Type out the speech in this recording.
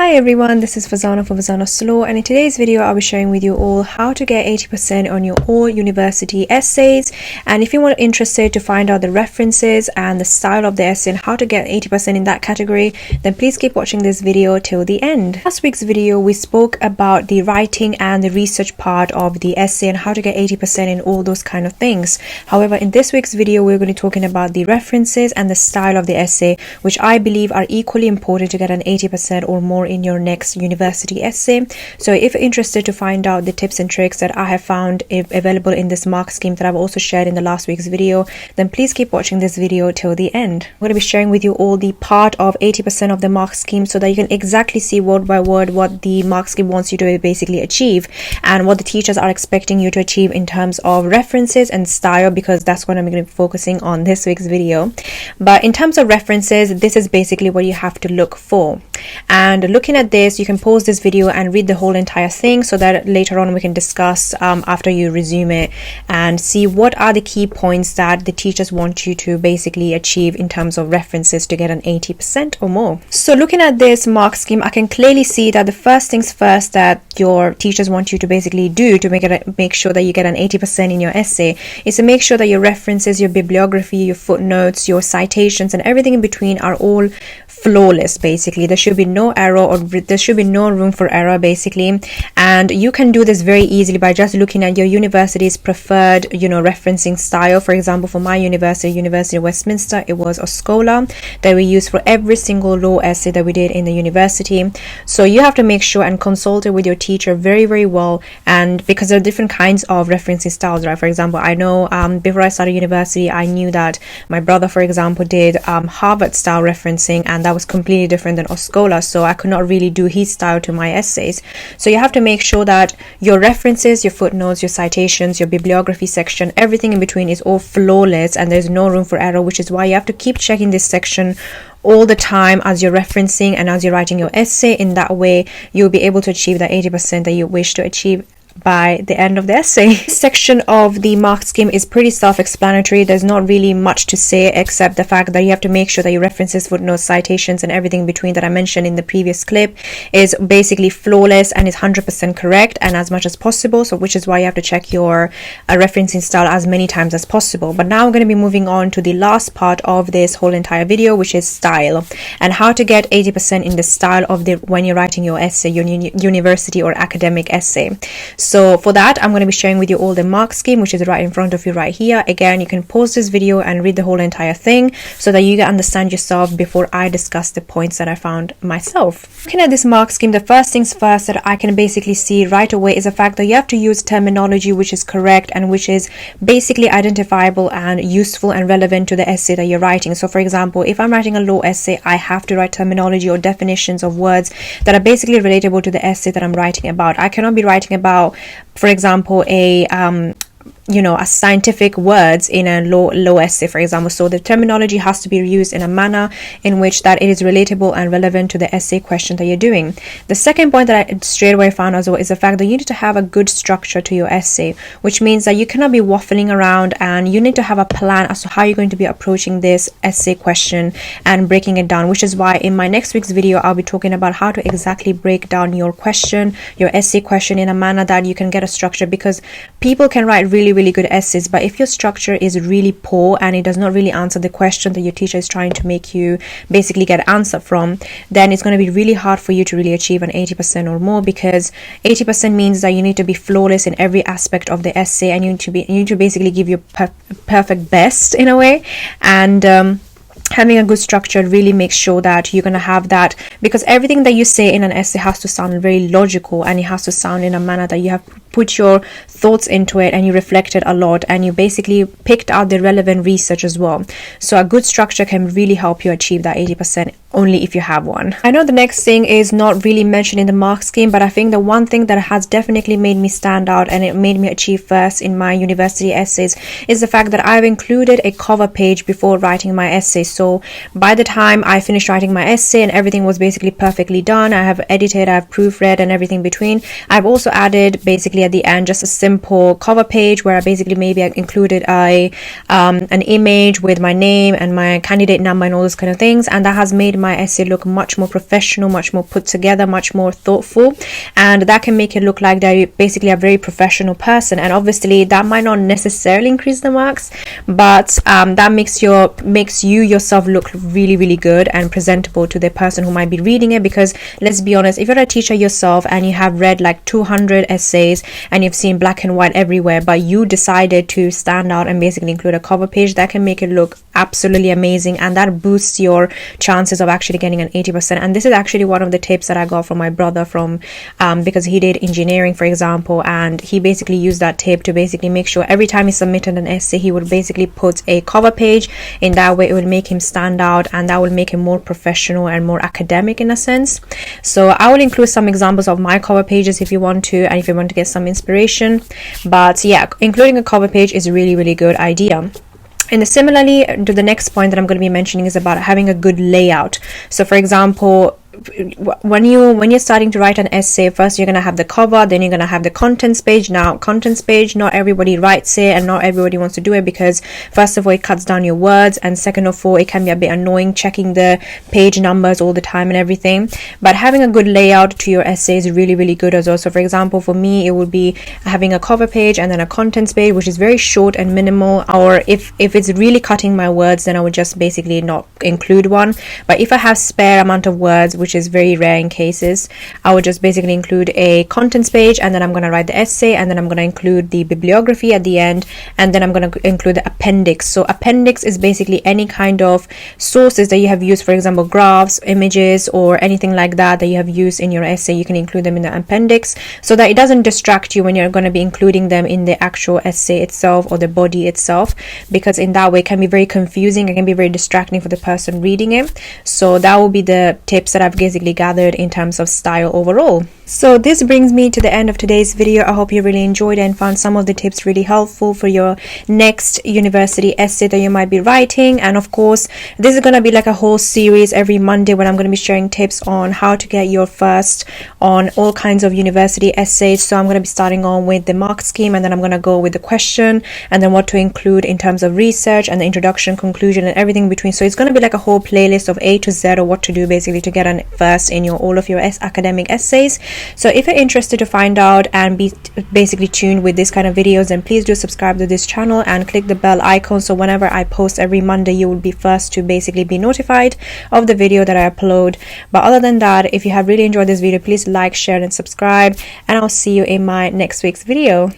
Hi everyone, this is Fazana for Fazana Slow, and in today's video I'll be sharing with you all how to get 80% on your all university essays. And if you are interested to find out the references and the style of the essay and how to get 80% in that category, then please keep watching this video till the end. Last week's video we spoke about the writing and the research part of the essay and how to get 80% in all those kind of things. However, in this week's video we're going to be talking about the references and the style of the essay, which I believe are equally important to get an 80% or more in your next university essay. So if you're interested to find out the tips and tricks that I have found available in this mark scheme that I've also shared in the last week's video, then please keep watching this video till the end. I'm going to be sharing with you all the part of 80% of the mark scheme so that you can exactly see word by word what the mark scheme wants you to basically achieve and what the teachers are expecting you to achieve in terms of references and style, because that's what I'm going to be focusing on this week's video. But in terms of references, this is basically what you have to look for. And looking at this, you can pause this video and read the whole entire thing so that later on we can discuss after you resume it and see what are the key points that the teachers want you to basically achieve in terms of references to get an 80% or more. So looking at this mark scheme, I can clearly see that the first things first that your teachers want you to basically do to make sure that you get an 80% in your essay is to make sure that your references, your bibliography, your footnotes, your citations and everything in between are all flawless. Basically there should be no error, or there should be no room for error basically, and you can do this very easily by just looking at your university's preferred referencing style. For example, for my university of Westminster, it was oscola that we used for every single law essay that we did in the university. So you have to make sure and consult it with your teacher very well, and because there are different kinds of referencing styles, right? For example, I know before I started university I knew that my brother, for example, did Harvard style referencing, and that was completely different than oscola, so I could not really do his style to my essays. So you have to make sure that your references, your footnotes, your citations, your bibliography section, everything in between is all flawless and there's no room for error, which is why you have to keep checking this section all the time as you're referencing and as you're writing your essay. In that way you'll be able to achieve that 80% that you wish to achieve by the end of the essay. This section of the mark scheme is pretty self-explanatory. There's not really much to say except the fact that you have to make sure that your references, footnotes, citations and everything in between that I mentioned in the previous clip is basically flawless and is 100% correct and as much as possible, so which is why you have to check your referencing style as many times as possible. But now I'm going to be moving on to the last part of this whole entire video, which is style and how to get 80% in the style of when you're writing your essay, your university or academic essay. So for that, I'm going to be sharing with you all the mark scheme, which is right in front of you right here. Again, you can pause this video and read the whole entire thing so that you can understand yourself before I discuss the points that I found myself. Looking at this mark scheme, the first things first that I can basically see right away is the fact that you have to use terminology which is correct and which is basically identifiable and useful and relevant to the essay that you're writing. So for example, if I'm writing a law essay, I have to write terminology or definitions of words that are basically relatable to the essay that I'm writing about. I cannot be writing about, for example, a scientific words in a law essay, for example. So the terminology has to be used in a manner in which that it is relatable and relevant to the essay question that you're doing. The second point that I straight away found as well is the fact that you need to have a good structure to your essay, which means that you cannot be waffling around and you need to have a plan as to how you're going to be approaching this essay question and breaking it down, which is why in my next week's video I'll be talking about how to exactly break down your question, your essay question in a manner that you can get a structure, because people can write really good essays, but if your structure is really poor and it does not really answer the question that your teacher is trying to make you basically get an answer from, then it's going to be really hard for you to really achieve an 80% or more, because 80% means that you need to be flawless in every aspect of the essay and you need to basically give your perfect best in a way. And having a good structure really makes sure that you're going to have that, because everything that you say in an essay has to sound very logical and it has to sound in a manner that you have put your thoughts into it and you reflected a lot and you basically picked out the relevant research as well. So a good structure can really help you achieve that 80% only if you have one. I know the next thing is not really mentioned in the mark scheme, but I think the one thing that has definitely made me stand out and it made me achieve first in my university essays is the fact that I've included a cover page before writing my essay. So So by the time I finished writing my essay and everything was basically perfectly done, I have edited, I've proofread and everything between, I've also added basically at the end just a simple cover page where I basically maybe I included an image with my name and my candidate number and all those kind of things, and that has made my essay look much more professional, much more put together, much more thoughtful, and that can make it look like that you basically a very professional person. And obviously that might not necessarily increase the marks, but that makes you yourself look really good and presentable to the person who might be reading it. Because let's be honest, if you're a teacher yourself and you have read like 200 essays and you've seen black and white everywhere, but you decided to stand out and basically include a cover page, that can make it look absolutely amazing, and that boosts your chances of actually getting an 80%. And this is actually one of the tips that I got from my brother from because he did engineering, for example, and he basically used that tip to basically make sure every time he submitted an essay he would basically put a cover page. In that way it will make him stand out, and that will make him more professional and more academic in a sense. So I will include some examples of my cover pages if you want to, and if you want to get some inspiration. But yeah, including a cover page is a really good idea. And similarly to the next point that I'm going to be mentioning is about having a good layout. So for example, when you're starting to write an essay, first you're going to have the cover, then you're going to have the contents page. Now contents page, not everybody writes it and not everybody wants to do it, because first of all it cuts down your words, and second of all it can be a bit annoying checking the page numbers all the time and everything. But having a good layout to your essay is really good as well. So for example, for me it would be having a cover page and then a contents page, which is very short and minimal, or if it's really cutting my words, then I would just basically not include one. But if I have spare amount of words, which is very rare in cases, I would just basically include a contents page, and then I'm going to write the essay, and then I'm going to include the bibliography at the end, and then I'm going to include the appendix. So appendix is basically any kind of sources that you have used, for example graphs, images, or anything like that you have used in your essay. You can include them in the appendix so that it doesn't distract you when you're going to be including them in the actual essay itself or the body itself, because in that way it can be very confusing, it can be very distracting for the person reading it. So that will be the tips that I've basically gathered in terms of style overall. So this brings me to the end of today's video. I hope you really enjoyed it and found some of the tips really helpful for your next university essay that you might be writing. And of course, this is going to be like a whole series every Monday when I'm going to be sharing tips on how to get your first on all kinds of university essays. So I'm going to be starting on with the mark scheme, and then I'm going to go with the question, and then what to include in terms of research and the introduction, conclusion, and everything in between. So it's going to be like a whole playlist of A to Z of what to do basically to get an first in all of your academic essays. So if you're interested to find out and be basically tuned with this kind of videos, then please do subscribe to this channel and click the bell icon, so whenever I post every Monday you will be first to basically be notified of the video that I upload. But other than that, if you have really enjoyed this video, please like, share and subscribe, and I'll see you in my next week's video.